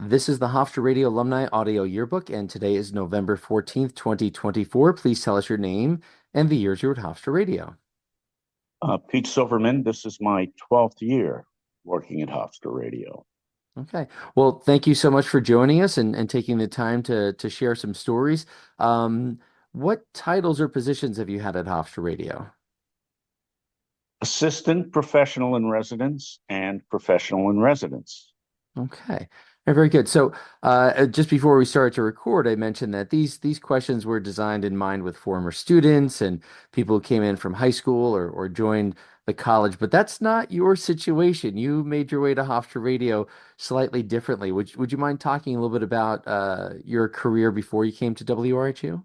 This is the Hofstra Radio Alumni Audio Yearbook, and today is November 14th, 2024. Please tell us your name and the years you were at Hofstra Radio. Pete Silverman, this is my 12th year working at Hofstra Radio. Okay. Well, thank you so much for joining us and taking the time to share some stories. What titles or positions have you had at Hofstra Radio? Assistant Professional in Residence and Professional in Residence. Okay. Very good. So just before we started to record, I mentioned that these questions were designed in mind with former students and people who came in from high school or joined the college, but that's not your situation. You made your way to Hofstra Radio slightly differently. Would you mind talking a little bit about your career before you came to WRHU?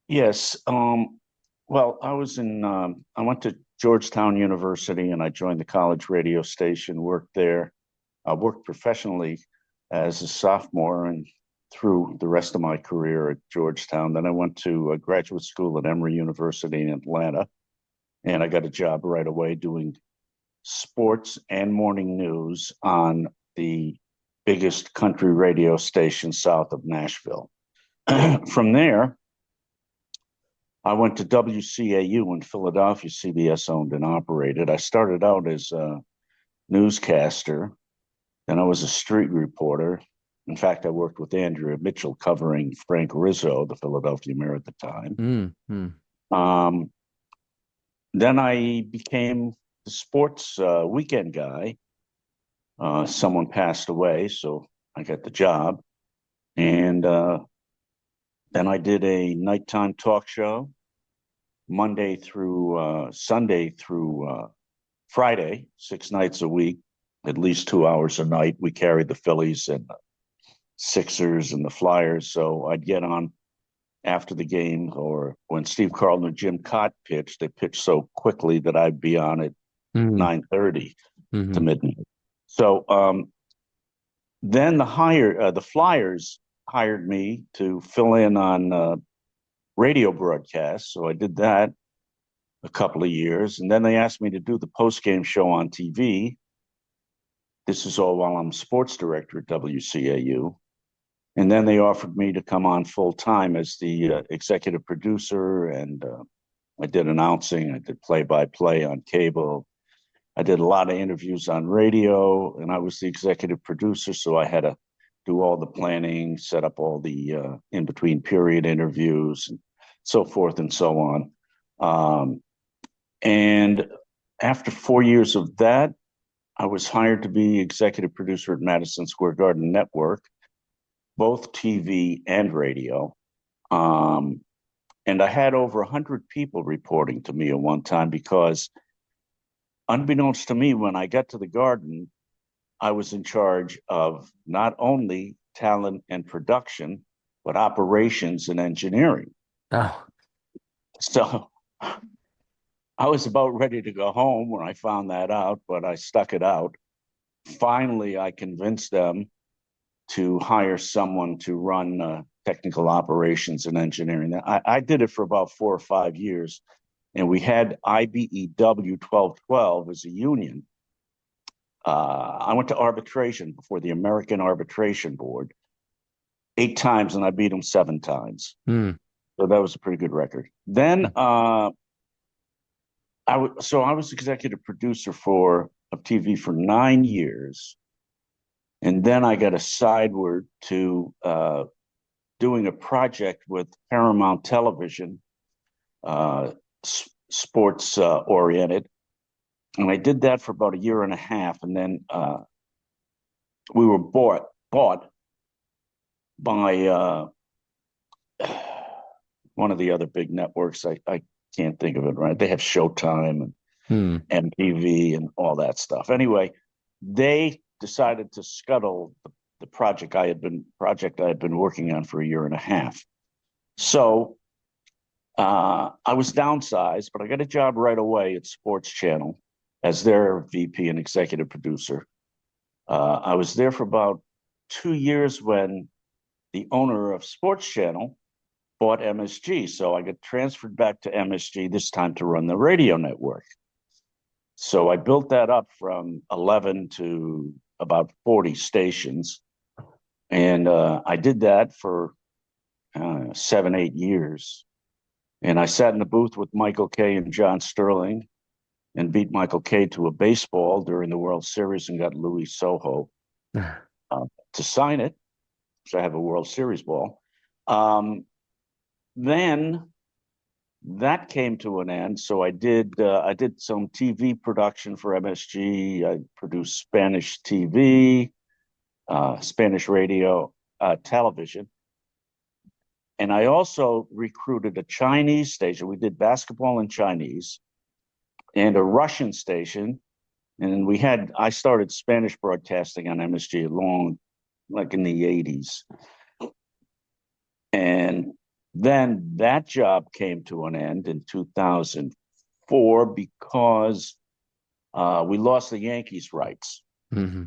Yes. Well, I went to Georgetown University and I joined the college radio station, worked there. I worked professionally as a sophomore and through the rest of my career at Georgetown. Then I went to graduate school at Emory University in Atlanta, and I got a job right away doing sports and morning news on the biggest country radio station south of Nashville. From there, I went to WCAU in Philadelphia, CBS owned and operated. I started out as a newscaster. Then I was a street reporter. In fact, I worked with Andrea Mitchell covering Frank Rizzo, the Philadelphia Mayor at the time. Then I became the sports weekend guy. Someone passed away, so I got the job. And then I did a nighttime talk show, Monday through Sunday through Friday, 6 nights a week. At least 2 hours a night. We carried the Phillies and the Sixers and the Flyers. So I'd get on after the game, or when Steve Carlton or Jim Cott pitched, they pitched so quickly that I'd be on at 9:30 to midnight. So then the Flyers hired me to fill in on radio broadcasts. So I did that a couple of years. And then they asked me to do the post-game show on TV. This is all while I'm sports director at WCAU. And then they offered me to come on full time as the executive producer. And I did announcing, I did play-by-play on cable. I did a lot of interviews on radio, and I was the executive producer. So I had to do all the planning, set up all the in-between period interviews, and so forth and so on. And after 4 years of that, I was hired to be executive producer at Madison Square Garden Network, both TV and radio. And I had over 100 people reporting to me at one time because, unbeknownst to me, when I got to the Garden, I was in charge of not only talent and production, but operations and engineering. Oh. So I was about ready to go home when I found that out, but I stuck it out. Finally, I convinced them to hire someone to run technical operations and engineering. I did it for about 4 or 5 years, and we had IBEW 1212 as a union. I went to arbitration before the American Arbitration Board 8 times, and I beat them 7 times. So that was a pretty good record. Then I was executive producer of TV for 9 years, and then I got a sideward to doing a project with Paramount Television, sports oriented, and I did that for about 1.5 years, and then we were bought by one of the other big networks. I can't think of it right. They have Showtime and MTV and all that stuff. Anyway, they decided to scuttle the project I had been working on for 1.5 years. So I was downsized, but I got a job right away at Sports Channel as their VP and executive producer. I was there for about 2 years when the owner of Sports Channel bought MSG. So I got transferred back to MSG, this time to run the radio network. So I built that up from 11 to about 40 stations. And I did that for 7, 8 years. And I sat in the booth with Michael Kay and John Sterling and beat Michael Kay to a baseball during the World Series and got Louis Soho uh, to sign it, because I have a World Series ball. Then that came to an end. So I did some TV production for MSG. I produced Spanish TV, Spanish radio, television. And I also recruited a Chinese station. We did basketball in Chinese, and a Russian station. And I started Spanish broadcasting on MSG like in the 80s. And then that job came to an end in 2004 because we lost the Yankees rights. Hmm.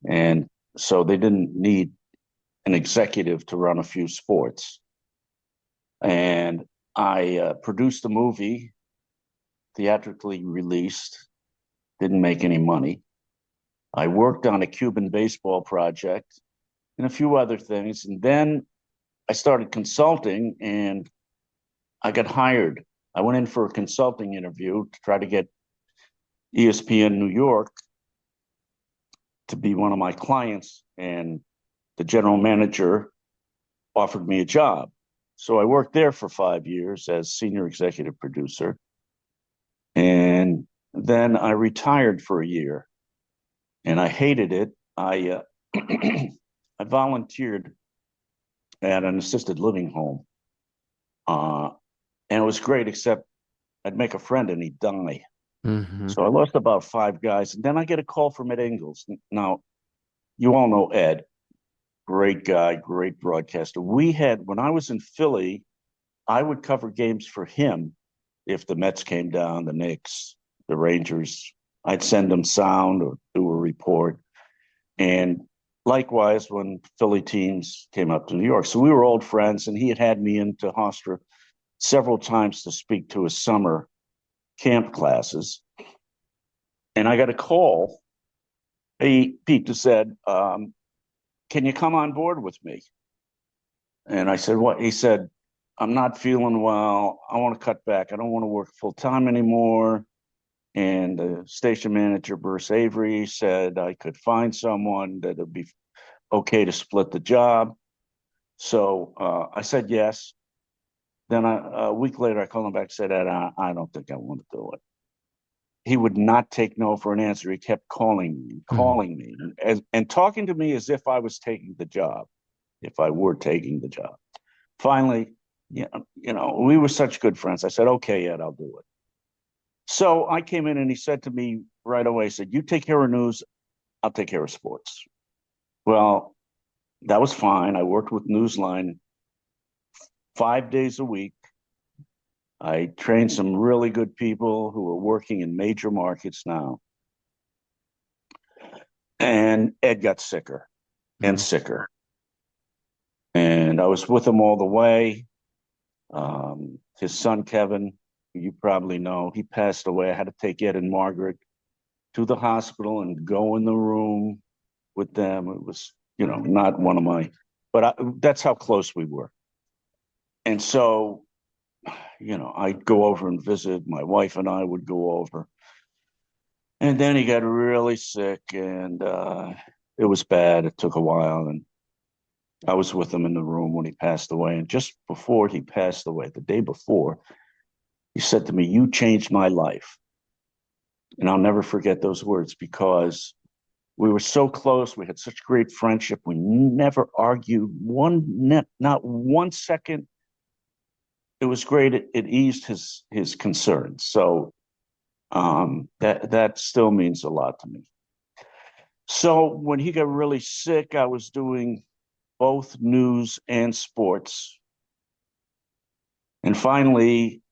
And so they didn't need an executive to run a few sports. And I produced a movie, theatrically released, didn't make any money. I worked on a Cuban baseball project and a few other things. And then I started consulting and I got hired. I went in for a consulting interview to try to get ESPN New York to be one of my clients. And the general manager offered me a job. So I worked there for 5 years as senior executive producer. And then I retired for a year and I hated it. I volunteered at an assisted living home. And it was great, except I'd make a friend and he'd die. Hmm. So I lost about 5 guys. And then I get a call from Ed Ingles. Now, you all know Ed, great guy, great broadcaster. When I was in Philly, I would cover games for him. If the Mets came down, the Knicks, the Rangers, I'd send them sound or do a report. And likewise, when Philly teams came up to New York. So we were old friends, and he had me into Hofstra several times to speak to his summer camp classes. And I got a call. Pete said, can you come on board with me? And I said, what? He said, I'm not feeling well. I want to cut back. I don't want to work full time anymore. And the station manager, Bruce Avery, said I could find someone that would be okay to split the job. So I said yes. Then a week later, I called him back and said, I don't think I want to do it. He would not take no for an answer. He kept calling me, and talking to me as if I was taking the job, if I were taking the job. Finally, we were such good friends. I said, okay, Ed, I'll do it. So I came in and he said to me right away, he said, you take care of news, I'll take care of sports. Well, that was fine. I worked with Newsline 5 days a week. I trained some really good people who are working in major markets now. And Ed got sicker and Hmm. sicker. And I was with him all the way. His son, Kevin, who you probably know, he passed away. I had to take Ed and Margaret to the hospital and go in the room with them. It was, not one of but that's how close we were. And so, I'd go over and visit. My wife and I would go over. And then he got really sick and it was bad. It took a while. And I was with him in the room when he passed away. And just before he passed away, the day before, he said to me, you changed my life. And I'll never forget those words because we were so close. We had such great friendship. We never argued not 1 second. It was great. It eased his concerns. So that still means a lot to me. So when he got really sick, I was doing both news and sports. And finally,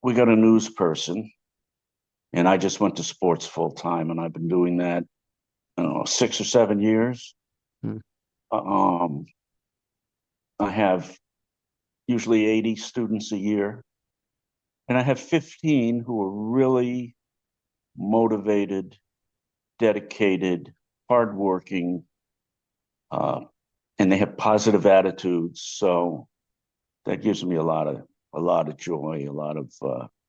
we got a news person, and I just went to sports full time, and I've been doing that, I don't know, 6 or 7 years. Hmm. Um, I have usually 80 students a year, and I have 15 who are really motivated, dedicated, hardworking, and they have positive attitudes. So that gives me a lot of joy, a lot of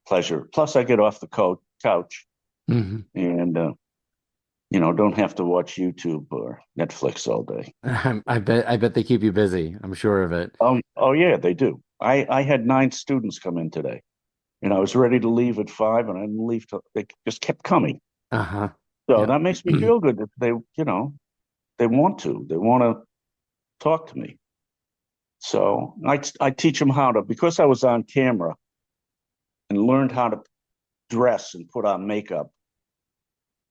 pleasure. Plus, I get off the couch Hmm. and don't have to watch YouTube or Netflix all day. I bet they keep you busy. I'm sure of it. Oh yeah, they do. I had 9 students come in today, and I was ready to leave at 5, and I didn't leave till they just kept coming. Uh-huh. So Yeah. that makes me feel good that they want to talk to me. So I teach them how to, because I was on camera and learned how to dress and put on makeup.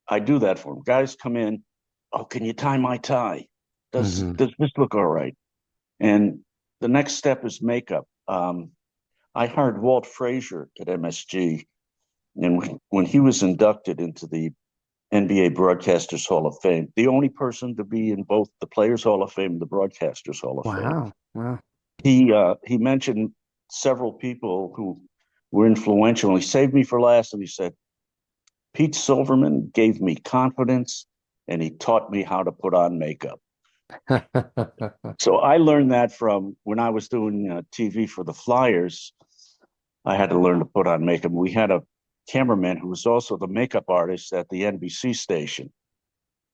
I do that for them. Guys come in, oh, can you tie my tie? Hmm. Does this look all right? And the next step is makeup. I hired Walt Frazier at MSG, and when he was inducted into the NBA Broadcasters Hall of Fame, the only person to be in both the Players Hall of Fame and the Broadcasters Hall of Fame. Wow. Wow. He mentioned several people who were influential, and he saved me for last. And he said, Pete Silverman gave me confidence, and he taught me how to put on makeup. So I learned that from when I was doing TV for the Flyers. I had to learn to put on makeup. We had a cameraman who was also the makeup artist at the NBC station.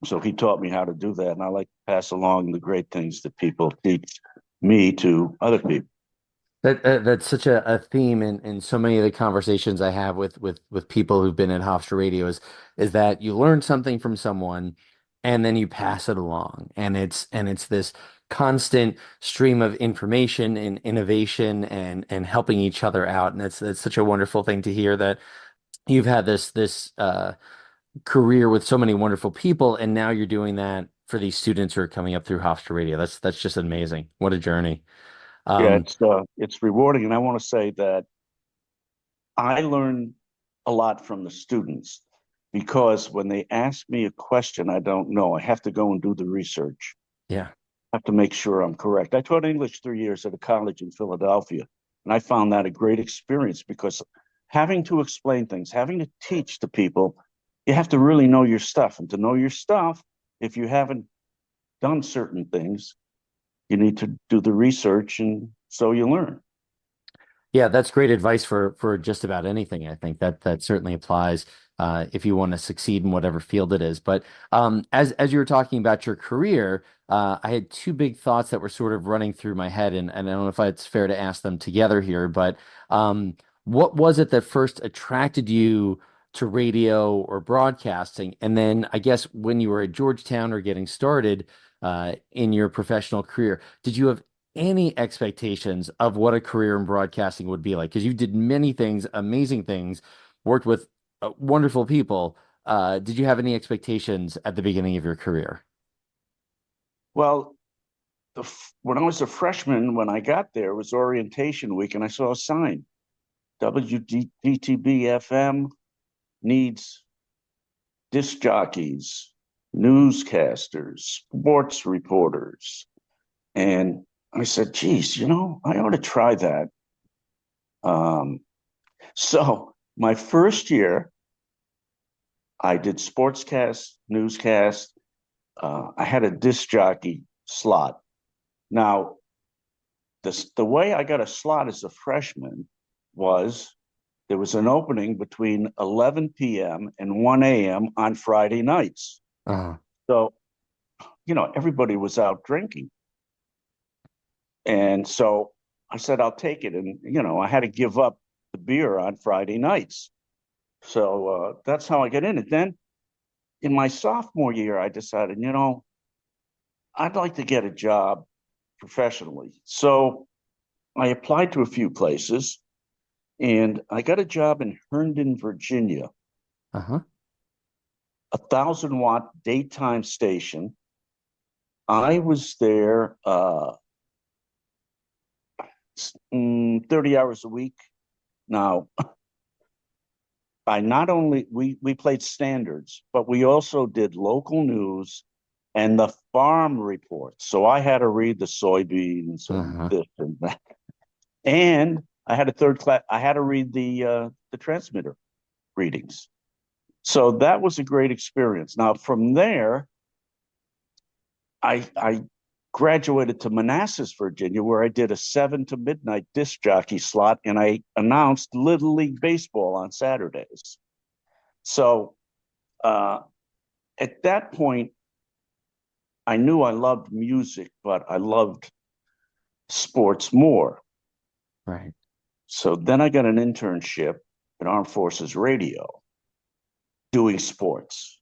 So he taught me how to do that. And I like to pass along the great things that people teach me to other people. That's such a theme in so many of the conversations I have with people who've been at Hofstra Radio is that you learn something from someone and then you pass it along, and it's this constant stream of information and innovation and helping each other out, and it's such a wonderful thing to hear that you've had this career with so many wonderful people, and now you're doing that for these students who are coming up through Hofstra Radio. That's just amazing. What a journey. Yeah, Um, it's rewarding. And I want to say that I learn a lot from the students because when they ask me a question I don't know, I have to go and do the research. yeah. I have to make sure I'm correct. I taught English 3 years at a college in Philadelphia, and I found that a great experience because having to explain things, having to teach to people, you have to really know your stuff. And to know your stuff, if you haven't done certain things, you need to do the research, and so you learn. Yeah, that's great advice for just about anything. I think that certainly applies if you want to succeed in whatever field it is. But as you were talking about your career, I had two big thoughts that were sort of running through my head, and I don't know if it's fair to ask them together here. But what was it that first attracted you to radio or broadcasting? And then I guess when you were at Georgetown or getting started in your professional career, did you have any expectations of what a career in broadcasting would be like? Because you did many things, amazing things, worked with wonderful people. Did you have any expectations at the beginning of your career? Well, when I was a freshman, when I got there, it was orientation week, and I saw a sign: WDTB FM needs disc jockeys, newscasters, sports reporters. And I said, geez, I ought to try that. Um, so my first year, I did sportscast, newscast. I had a disc jockey slot. Now, the way I got a slot as a freshman was there was an opening between 11 p.m. and 1 a.m. on Friday nights. Uh, So, everybody was out drinking. And so I said, I'll take it. And, I had to give up the beer on Friday nights. So that's how I got in it. Then in my sophomore year, I decided, I'd like to get a job professionally. So I applied to a few places and I got a job in Herndon, Virginia, uh-huh. 1,000-watt daytime station. I was there 30 hours a week. Now, I not only we played standards, but we also did local news and the farm reports. So I had to read the soybeans and Uh-huh. this and that. And I had a third class. I had to read the transmitter readings. So that was a great experience. Now from there, I graduated to Manassas, Virginia, where I did a 7 to midnight disc jockey slot, and I announced Little League Baseball on Saturdays. So at that point, I knew I loved music, but I loved sports more. Right. So then I got an internship at Armed Forces Radio doing sports.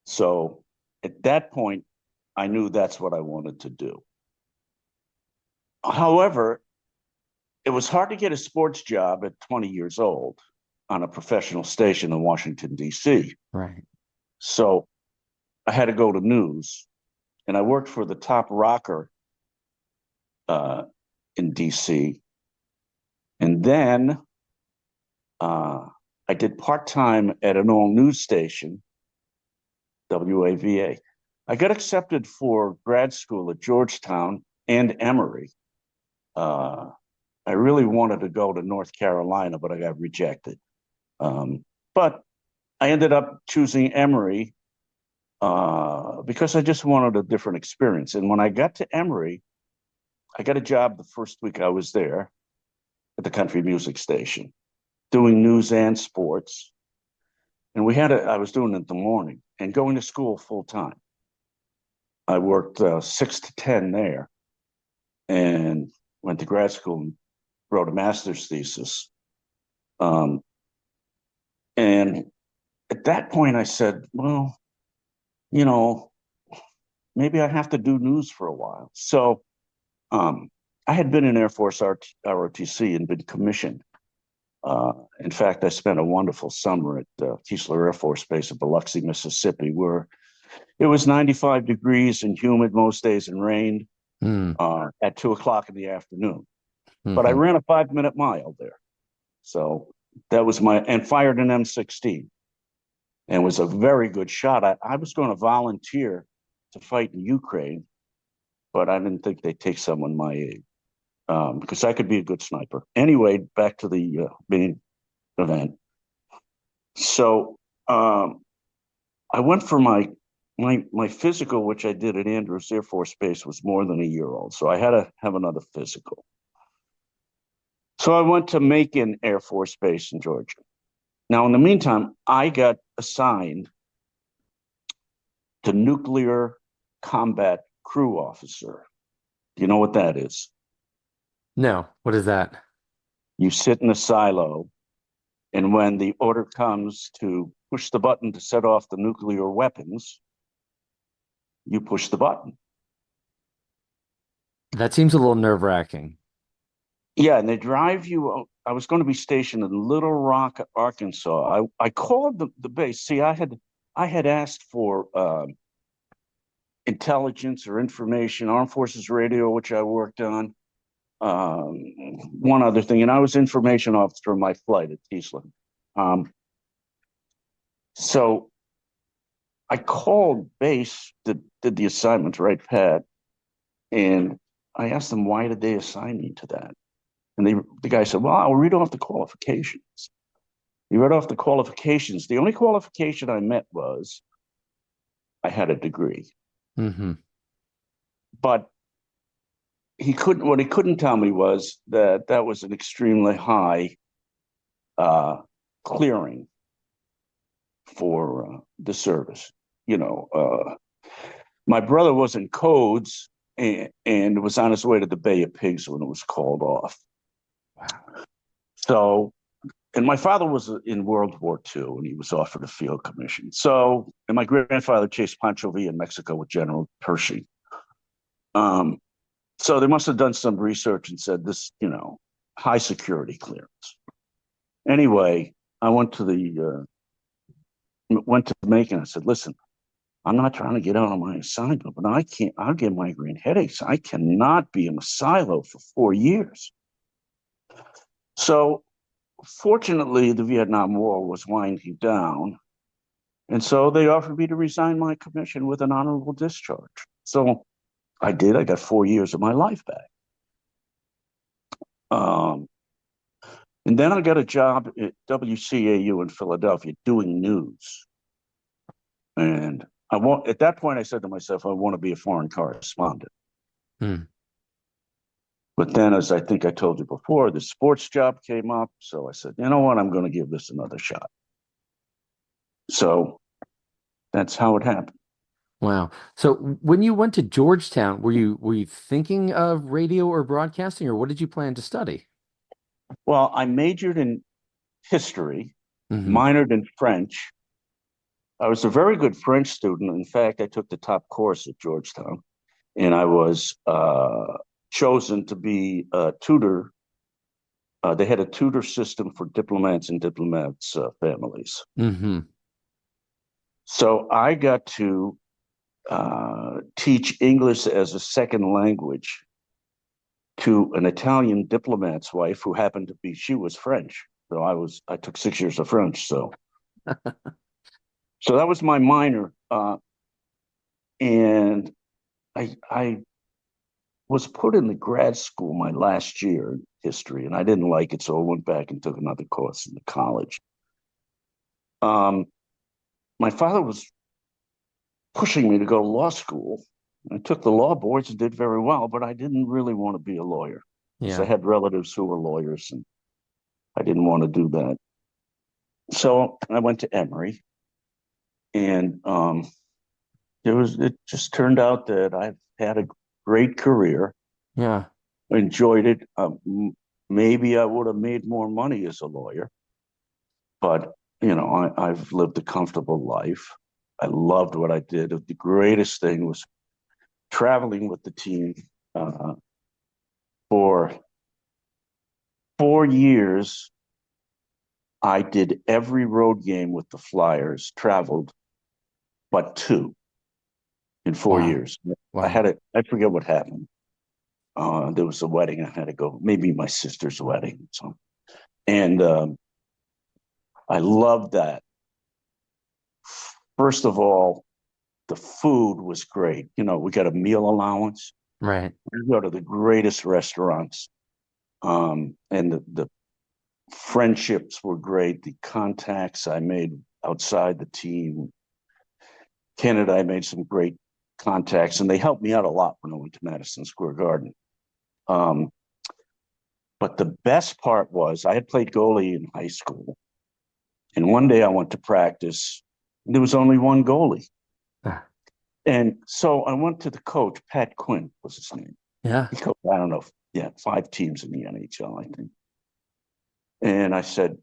So at that point, I knew that's what I wanted to do. However, it was hard to get a sports job at 20 years old on a professional station in Washington, D.C. Right. So I had to go to news, and I worked for the top rocker in D.C. And then I did part-time at an all-news station, WAVA. I got accepted for grad school at Georgetown and Emory. I really wanted to go to North Carolina, but I got rejected. But I ended up choosing Emory because I just wanted a different experience. And when I got to Emory, I got a job the first week I was there at the country music station, doing news and sports. And I was doing it in the morning and going to school full time. I worked 6 to 10 there and went to grad school and wrote a master's thesis. And at that point, I said, well, maybe I have to do news for a while. So I had been in Air Force ROTC and been commissioned. In fact, I spent a wonderful summer at Keesler Air Force Base in Biloxi, Mississippi, where it was 95 degrees and humid most days and rained at 2:00 in the afternoon. But I ran a 5-minute mile there. So that was and fired an M16 and was a very good shot. I was going to volunteer to fight in Ukraine, but I didn't think they'd take someone my age because I could be a good sniper. Anyway, back to the main event. So I went for my physical, which I did at Andrews Air Force Base, was more than a year old. So I had to have another physical. So I went to Macon Air Force Base in Georgia. Now, in the meantime, I got assigned to Nuclear Combat Crew Officer. Do you know what that is? No. What is that? You sit in a silo, and when the order comes to push the button to set off the nuclear weapons, you push the button. That seems a little nerve-wracking. Yeah, and they drive you. I was going to be stationed in Little Rock, Arkansas. I called the base. See, I had asked for intelligence or information, Armed Forces Radio, which I worked on, one other thing, and I was information officer on my flight at Keesler. So I called base that did the assignments, right, Pat, and I asked them, why did they assign me to that? And the guy said, well, I'll read off the qualifications. He read off the qualifications. The only qualification I met was I had a degree. But what he couldn't tell me was that was an extremely high clearing for the service. My brother was in codes and was on his way to the Bay of Pigs when it was called off. Wow. So, and my father was in World War II and he was offered a field commission. So, and my grandfather chased Pancho Villa in Mexico with General Pershing. So they must have done some research and said this, high security clearance. Anyway, I went to Macon. I said, listen, I'm not trying to get out of my assignment, but I'll get migraine headaches. I cannot be in a silo for 4 years. So fortunately, the Vietnam War was winding down. And so they offered me to resign my commission with an honorable discharge. So I did. I got 4 years of my life back. And then I got a job at WCAU in Philadelphia doing news. And at that point, I said to myself, I want to be a foreign correspondent. Hmm. But then, as I think I told you before, the sports job came up. So I said, you know what? I'm going to give this another shot. So that's how it happened. Wow. So when you went to Georgetown, were you thinking of radio or broadcasting, or what did you plan to study? Well, I majored in history, Hmm. minored in French. I was a very good French student. In fact, I took the top course at Georgetown, and I was chosen to be a tutor. They had a tutor system for diplomats and diplomats' families. Hmm. So I got to teach English as a second language to an Italian diplomat's wife who happened to be, she was French. So I took 6 years of French. So that was my minor. And I was put in the grad school my last year in history, and I didn't like it. So I went back and took another course in the college. Um, my father was pushing me to go to law school. I took the law boards and did very well, but I didn't really want to be a lawyer because I Yeah. had relatives who were lawyers and I didn't want to do that. So I went to Emory, and it just turned out that I've had a great career. Yeah. I enjoyed it. Maybe I would have made more money as a lawyer, but I've lived a comfortable life. I loved what I did. The greatest thing was traveling with the team uh, for 4 years. I did every road game with the Flyers, traveled but two in four Wow. years. Wow. I forget what happened. There was a wedding I had to go, maybe my sister's wedding. So, and I loved that. First of all, the food was great. We got a meal allowance. Right. We go to the greatest restaurants. And the friendships were great. The contacts I made outside the team, Canada, I made some great contacts, and they helped me out a lot when I went to Madison Square Garden. Um, but the best part was I had played goalie in high school, and one day I went to practice. And there was only one goalie, Ah, and so I went to the coach. Pat Quinn was his name. yeah. He coached, I don't know, yeah, 5 teams in the NHL, I think. And I said,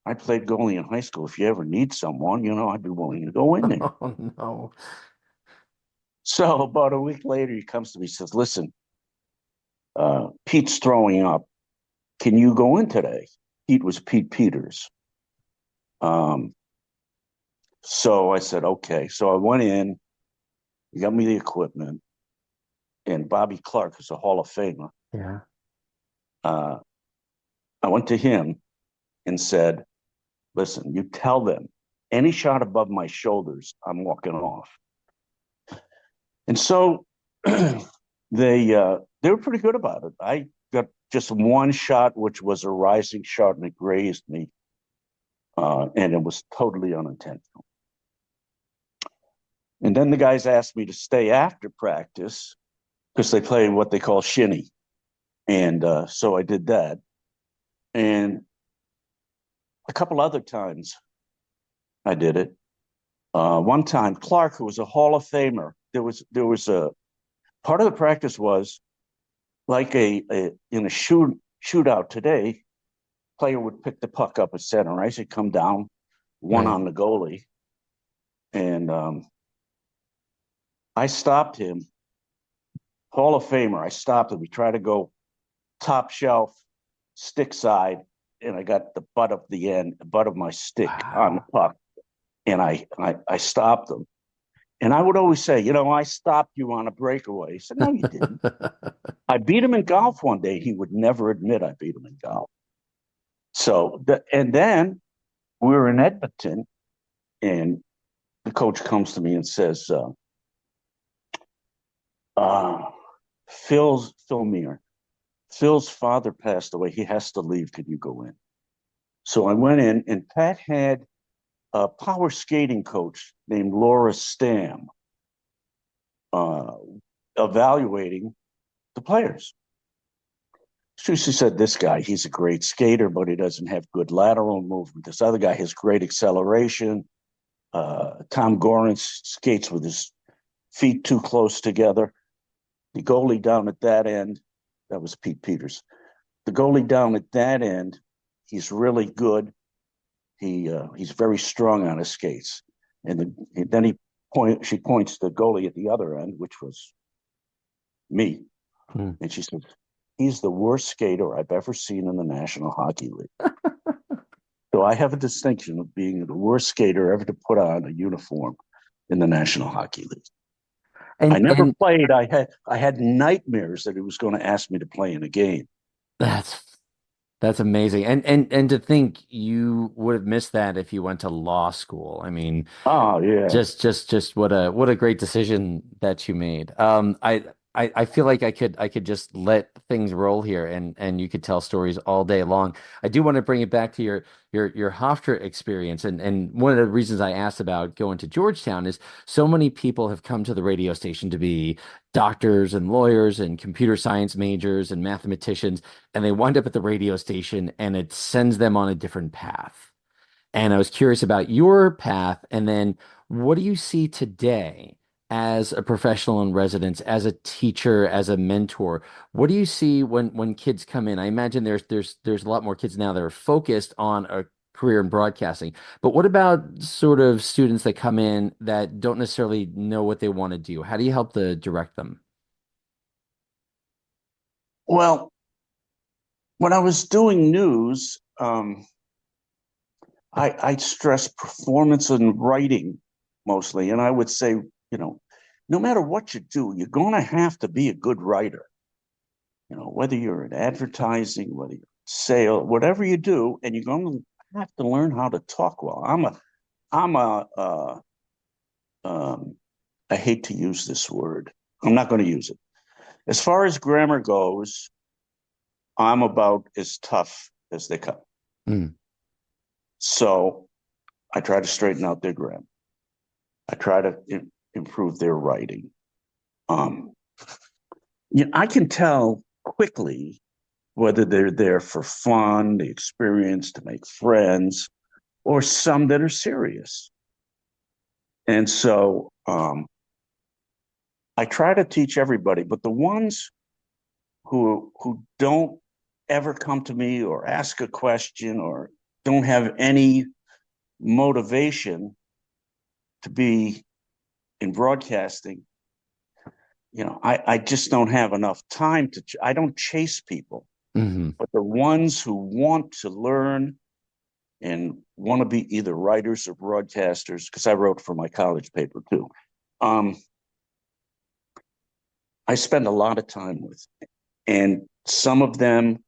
I played goalie in high school. If you ever need someone, I'd be willing to go in there. Oh no. So about a week later, he comes to me and says, listen, Pete's throwing up. Can you go in today? Pete was Pete Peters. Um, so I said, okay. So I went in, he got me the equipment, and Bobby Clark is a Hall of Famer. Yeah. Uh, I went to him and said, listen, you tell them any shot above my shoulders, I'm walking off. And so they were pretty good about it. I got just one shot, which was a rising shot, and it grazed me, and it was totally unintentional. And then the guys asked me to stay after practice because they play what they call shinny, and so I did that. And a couple other times I did it. One time, Clark, who was a Hall of Famer, there was a part of the practice was like in a shootout today. Player would pick the puck up at center ice, he'd come down, one Right. on the goalie, and I stopped him. Hall of Famer, I stopped him. We tried to go top shelf, stick side, and I got the butt of my stick on the Wow. puck, and I stopped him. And I would always say, I stopped you on a breakaway. He said, no, you didn't. I beat him in golf one day. He would never admit I beat him in golf. And then we were in Edmonton, and the coach comes to me and says, uh, Phil Mear, Phil's father passed away. He has to leave. Can you go in? So I went in, and Pat had a power skating coach named Laura Stam uh, evaluating. the players. She said, this guy, he's a great skater, but he doesn't have good lateral movement. This other guy has great acceleration. Tom Goran skates with his feet too close together. The goalie down at that end, that was Pete Peters. The goalie down at that end, he's really good. He's very strong on his skates. And then she points the goalie at the other end, which was me. And she says, he's the worst skater I've ever seen in the National Hockey League. So I have a distinction of being the worst skater ever to put on a uniform in the National Hockey League. I never played. I had nightmares that he was going to ask me to play in a game. That's amazing. And to think you would have missed that if you went to law school. I mean, oh yeah, just what a great decision that you made. I feel like I could just let things roll here and you could tell stories all day long. I do want to bring it back to your Hofstra experience. And one of the reasons I asked about going to Georgetown is so many people have come to the radio station to be doctors and lawyers and computer science majors and mathematicians, and they wind up at the radio station and it sends them on a different path. And I was curious about your path, and then what do you see today as a professional in residence, as a teacher, as a mentor? What do you see when kids come in? I imagine there's a lot more kids now that are focused on a career in broadcasting. But what about sort of students that come in that don't necessarily know what they want to do? How do you help to direct them? Well, when I was doing news, I stress performance and writing mostly. And I would say, no matter what you do, you're going to have to be a good writer. Whether you're in advertising, whether you're sale, whatever you do, and you're going to have to learn how to talk well. I hate to use this word. I'm not going to use it. As far as grammar goes, I'm about as tough as they come. Mm. So I try to straighten out their grammar. I try to improve their writing. I can tell quickly whether they're there for fun, the experience, to make friends, or some that are serious. And so I try to teach everybody, but the ones who don't ever come to me or ask a question or don't have any motivation to be in broadcasting, I just don't have enough time I don't chase people. Mm-hmm. But the ones who want to learn and want to be either writers or broadcasters, because I wrote for my college paper too, I spend a lot of time with. And some of them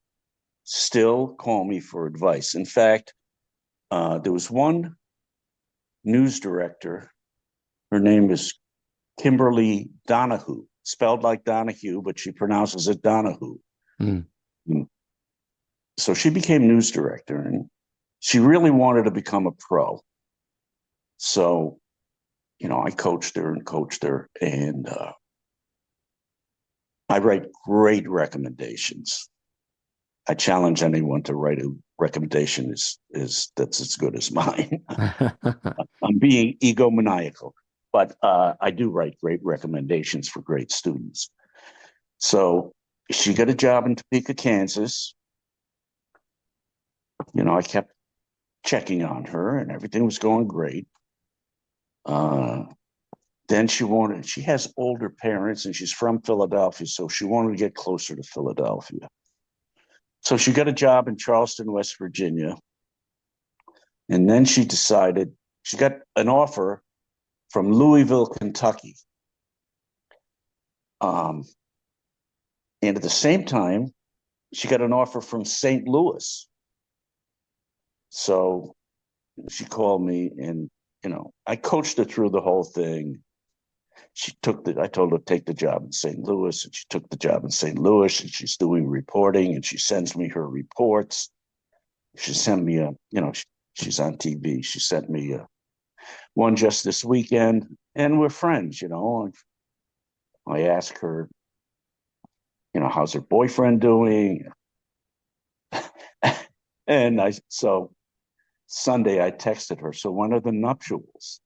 still call me for advice. In fact, there was one news director. Her name is Kimberly Donahue, spelled like Donahue, but she pronounces it Donahue. Mm. So she became news director, and she really wanted to become a pro. So, I coached her, and I write great recommendations. I challenge anyone to write a recommendation that's as good as mine. I'm being egomaniacal, but I do write great recommendations for great students. So she got a job in Topeka, Kansas. I kept checking on her, and everything was going great. Then she has older parents, and she's from Philadelphia, so she wanted to get closer to Philadelphia. So she got a job in Charleston, West Virginia. And then she decided she got an offer from Louisville, Kentucky. And at the same time, she got an offer from St. Louis. So she called me, and, I coached her through the whole thing. I told her to take the job in St. Louis, and she took the job in St. Louis, and she's doing reporting, and she sends me her reports. She sent me she's on TV. She sent me one just this weekend, and we're friends, I ask her, how's her boyfriend doing? And so Sunday I texted her, so when are the nuptials?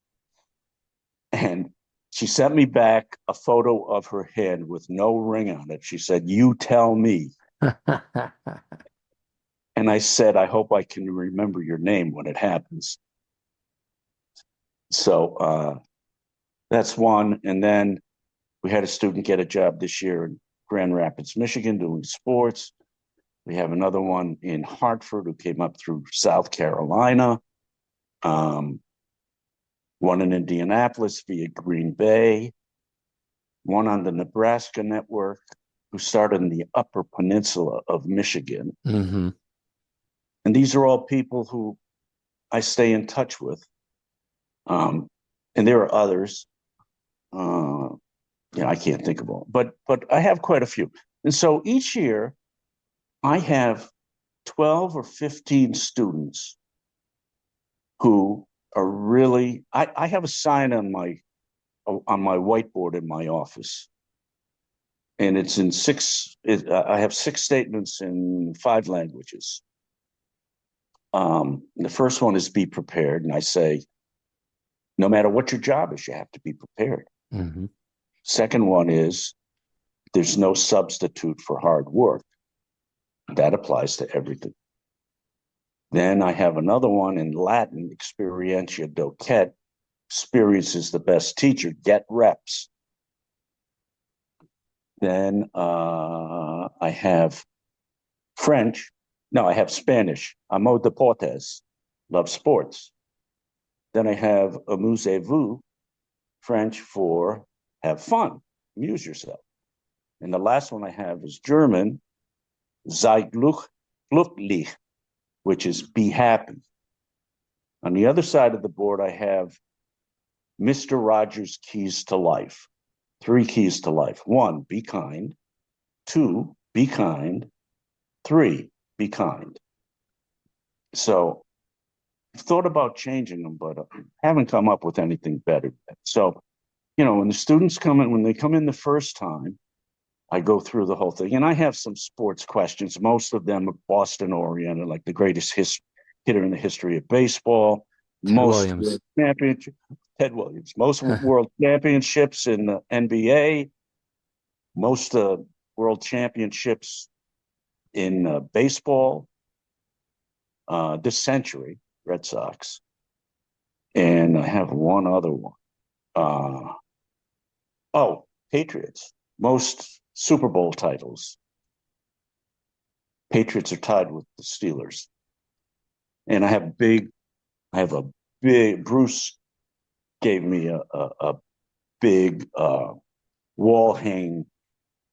And she sent me back a photo of her hand with no ring on it. She said, "You tell me." And I said, "I hope I can remember your name when it happens." So that's one. And then we had a student get a job this year in Grand Rapids, Michigan, doing sports. We have another one in Hartford who came up through South Carolina. One in Indianapolis via Green Bay. One on the Nebraska network who started in the Upper Peninsula of Michigan. Mm-hmm. And these are all people who I stay in touch with. And there are others. I can't think of all, but I have quite a few. And so each year I have 12 or 15 students who are really, I have a sign on my whiteboard in my office. And it's in I have 6 statements in 5 languages. The first one is be prepared. And I say, no matter what your job is, you have to be prepared. Mm-hmm. Second one is there's no substitute for hard work. That applies to everything. Then I have another one in Latin, experientia docet. Experience is the best teacher. Get reps. Then I have French. No, I have Spanish. Amo deportes. Love sports. Then I have amusez-vous, French for have fun, amuse yourself. And the last one I have is German, sei glücklich, which is be happy. On the other side of the board, I have Mr. Rogers' keys to life. 3 keys to life. 1, be kind. 2, be kind. 3, be kind. So I've thought about changing them, but haven't come up with anything better yet. So, when the students come in, when they come in the first time, I go through the whole thing. And I have some sports questions. Most of them are Boston oriented, like the greatest hitter in the history of baseball. Ted Most Williams. championship, Ted Williams. Most world championships in the NBA. Most world championships in baseball this century, Red Sox. And I have one other one. Patriots. Most Super Bowl titles. Patriots are tied with the Steelers. And I have a big, Bruce gave me a big wall hang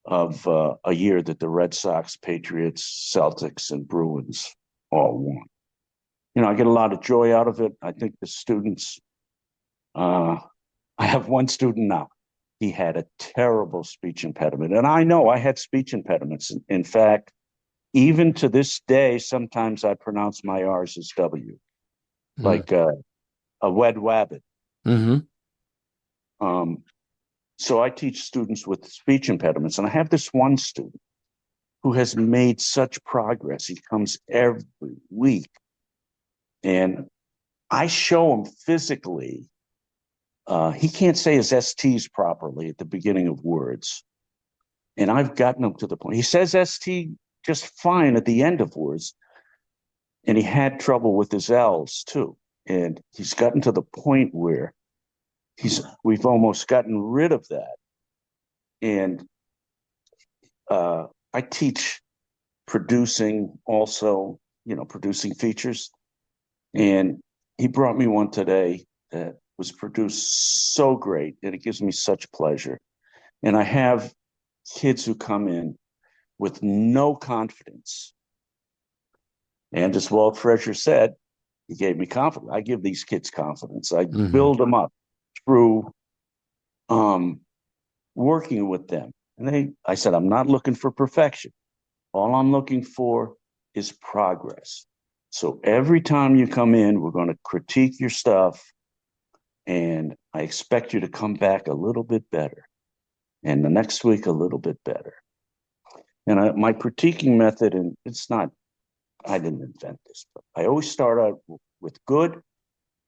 of a year that the Red Sox, Patriots, Celtics, and Bruins all won. I get a lot of joy out of it. I think the students, I have one student now. He had a terrible speech impediment. And I know I had speech impediments. In fact, even to this day, sometimes I pronounce my R's as W, like a wed wabbit. Mm-hmm. So I teach students with speech impediments. And I have this one student who has made such progress. He comes every week. And I show him physically. He can't say his STs properly at the beginning of words. And I've gotten him to the point. He says ST just fine at the end of words. And he had trouble with his L's too. And he's gotten to the point where we've almost gotten rid of that. And I teach producing also, producing features. And he brought me one today that was produced so great, and it gives me such pleasure. And I have kids who come in with no confidence. And as Walt Frazier said, he gave me confidence. I give these kids confidence. I build them up through working with them. And I said, I'm not looking for perfection. All I'm looking for is progress. So every time you come in, we're going to critique your stuff. And I expect you to come back a little bit better. And the next week, a little bit better. And my critiquing method, and it's not, I didn't invent this, but I always start out with good,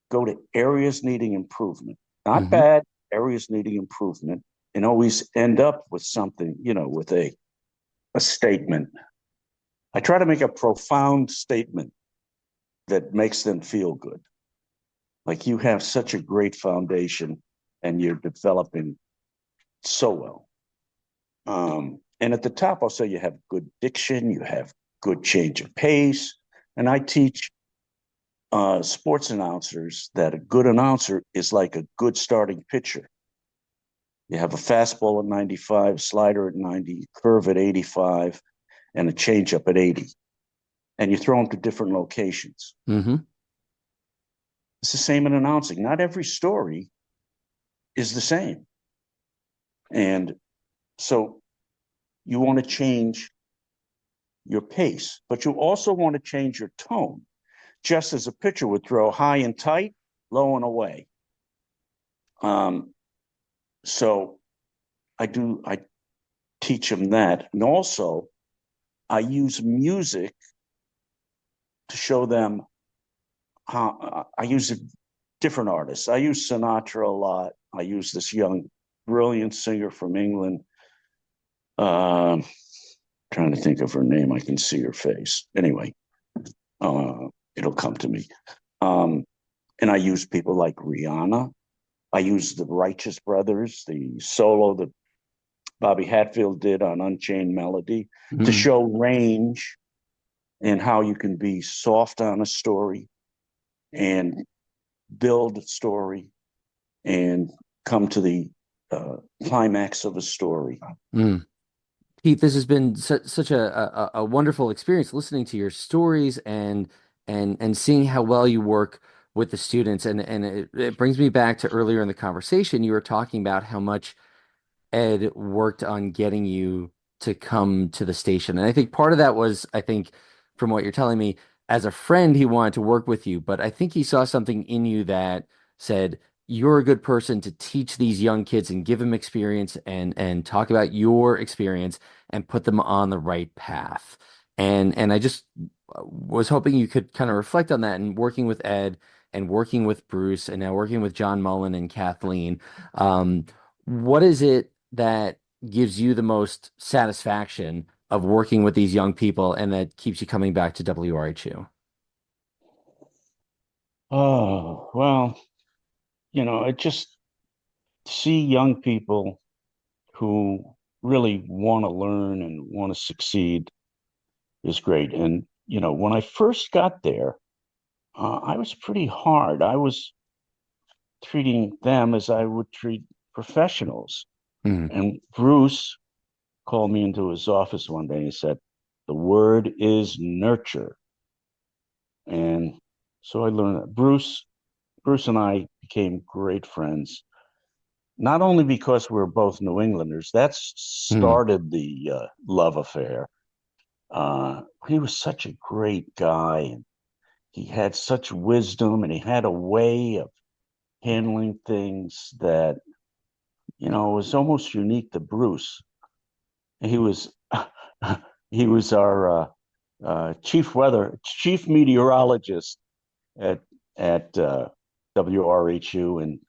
go to areas needing improvement, not Hmm. bad, areas needing improvement, and always end up with something, with a statement. I try to make a profound statement that makes them feel good. Like you have such a great foundation and you're developing so well. And at the top, I'll say you have good diction, you have good change of pace. And I teach sports announcers that a good announcer is like a good starting pitcher. You have a fastball at 95, slider at 90, curve at 85, and a changeup at 80. And you throw them to different locations. Hmm. It's the same in announcing. Not every story is the same. And so you want to change your pace, but you also want to change your tone, just as a pitcher would throw high and tight, low and away. Um, so I teach them that. And also, I use music to show them how I use different artists. I use Sinatra a lot. I use this young, brilliant singer from England. Um, Trying to think of her name. I can see her face. Anyway, it'll come to me. Um, and I use people like Rihanna. I use the Righteous Brothers, the solo that Bobby Hatfield did on Unchained Melody to Hmm. show range and how you can be soft on a story and build a story and come to the climax of a story. Mm. Pete, this has been such a wonderful experience listening to your stories and seeing how well you work with the students. And it brings me back to earlier in the conversation. You were talking about how much Ed worked on getting you to come to the station. And I think part of that was, I think, from what you're telling me, as a friend, he wanted to work with you, but I think he saw something in you that said, you're a good person to teach these young kids and give them experience and talk about your experience and put them on the right path. And I just was hoping you could kind of reflect on that and working with Ed and working with Bruce and now working with John Mullen and Kathleen. What is it that gives you the most satisfaction of working with these young people and that keeps you coming back to WRHU? Oh, well, I just see young people who really want to learn and want to succeed is great. And, when I first got there, I was pretty hard. I was treating them as I would treat professionals. Mm. And Bruce called me into his office one day and he said, "The word is nurture." And so I learned that. Bruce and I became great friends, not only because we were both New Englanders, that Mm. started the love affair. He was such a great guy, and he had such wisdom, and he had a way of handling things that was almost unique to Bruce. He was he was our chief meteorologist at WRHU, and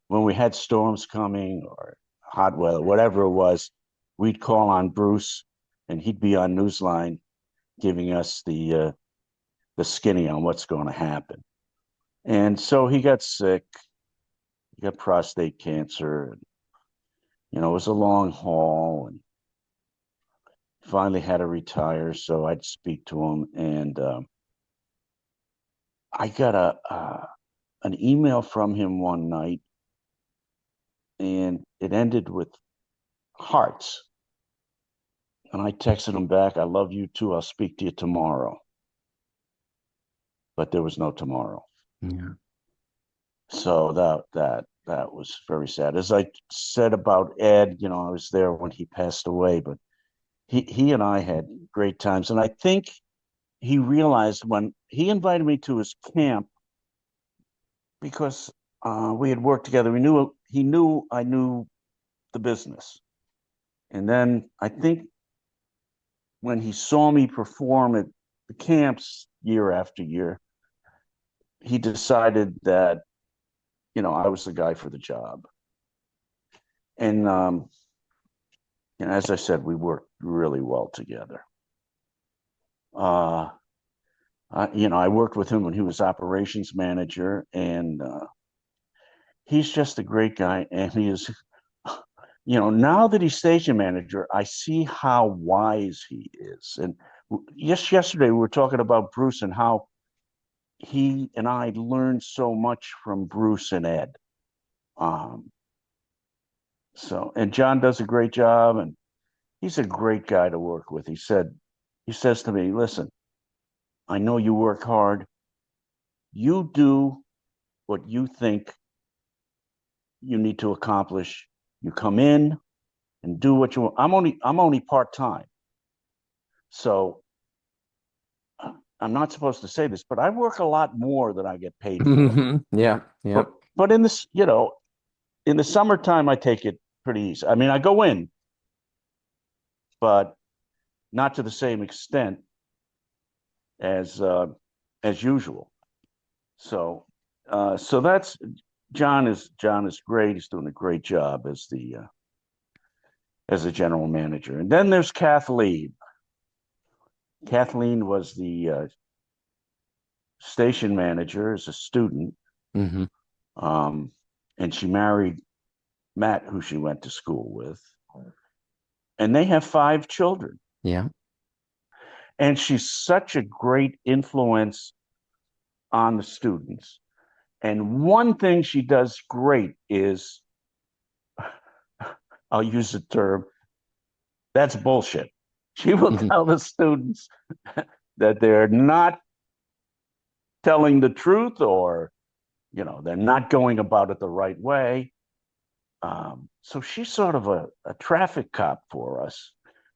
when we had storms coming or hot weather, whatever it was, we'd call on Bruce, and he'd be on Newsline giving us the skinny on what's going to happen. And so he got sick. He got prostate cancer. And, it was a long haul, and finally had to retire. So I'd speak to him, and I got an email from him one night, and it ended with hearts. And I texted him back, "I love you too. I'll speak to you tomorrow." But there was no tomorrow. Yeah. So that was very sad. As I said about Ed, I was there when he passed away, but he and I had great times. And I think he realized when he invited me to his camp because we had worked together. He knew I knew the business. And then I think when he saw me perform at the camps year after year, he decided that, I was the guy for the job. And, as I said, we worked really well together. I worked with him when he was operations manager, and he's just a great guy. And he is, now that he's station manager, I see how wise he is. And just yesterday, we were talking about Bruce and how he and I learned so much from Bruce and Ed. And John does a great job, and he's a great guy to work with. He says to me, listen, I know you work hard. You do what you think you need to accomplish. You come in and do what you want. I'm only part-time. So I'm not supposed to say this, but I work a lot more than I get paid for. Yeah. Yeah. But in this, in the summertime, I take it pretty easy. I mean, I go in, but not to the same extent as usual. So that's John is great. He's doing a great job as a general manager. And then there's Kathleen. Kathleen was the station manager as a student. Mm-hmm. And she married Matt, who she went to school with. And they have 5 children. Yeah. And she's such a great influence on the students. And one thing she does great is, I'll use the term, that's bullshit. She will tell the students that they're not telling the truth, or, they're not going about it the right way. So she's sort of a traffic cop for us.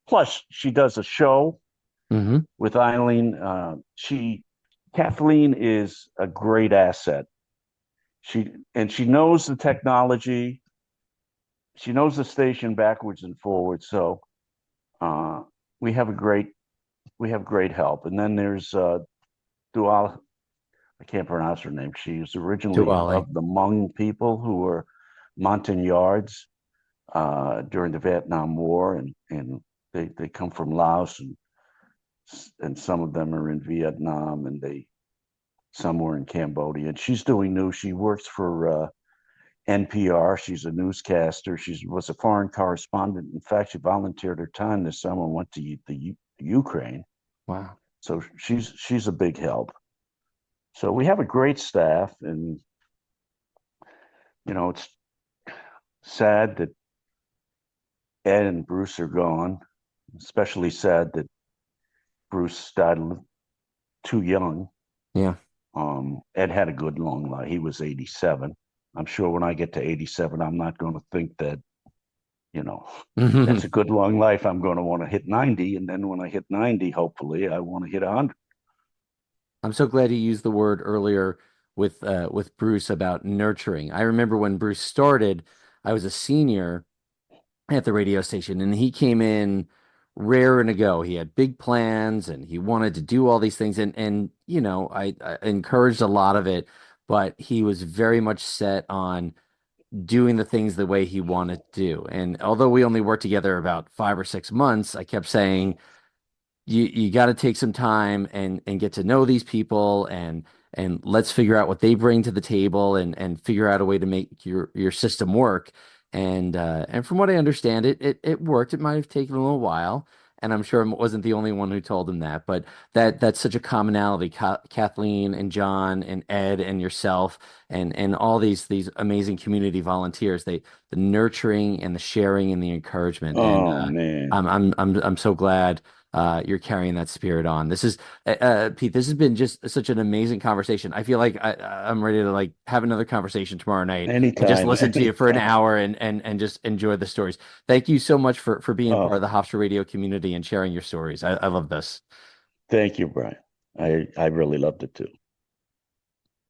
Plus, she does a show with Eileen. Kathleen is a great asset. She knows the technology. She knows the station backwards and forwards. So we have great help. And then there's Dual. I can't pronounce her name. She was originally of the Hmong people who were Montagnards during the Vietnam War, and they come from Laos, and some of them are in Vietnam, and some were in Cambodia. And she's doing news. She works for NPR. She's a newscaster. She was a foreign correspondent. In fact, she volunteered her time this summer and went to the Ukraine. Wow. So she's a big help. So we have a great staff, and it's sad that Ed and Bruce are gone. Especially sad that Bruce died too young. Yeah. Ed had a good long life. He was 87. I'm sure when I get to 87, I'm not going to think that, that's a good long life. I'm going to want to hit 90. And then when I hit 90, hopefully I want to hit 100. I'm so glad you used the word earlier with Bruce about nurturing. I remember when Bruce started, I was a senior at the radio station, and he came in raring to go. He had big plans, and he wanted to do all these things. And I encouraged a lot of it, but he was very much set on doing the things the way he wanted to do. And although we only worked together about 5 or 6 months, I kept saying, you got to take some time and get to know these people, and let's figure out what they bring to the table, and figure out a way to make your system work. And from what I understand, it worked. It might have taken a little while, and I'm sure I wasn't the only one who told him that. But that's such a commonality. Kathleen and John and Ed and yourself and all these amazing community volunteers. The nurturing and the sharing and the encouragement. Oh, and man. I'm so glad you're carrying that spirit on. This is Pete. This has been just such an amazing conversation. I feel like I'm ready to have another conversation tomorrow night. Anytime. And just listen to you for an hour and just enjoy the stories. Thank you so much for being part of the Hofstra Radio community and sharing your stories. I love this. Thank you, Brian. I really loved it too.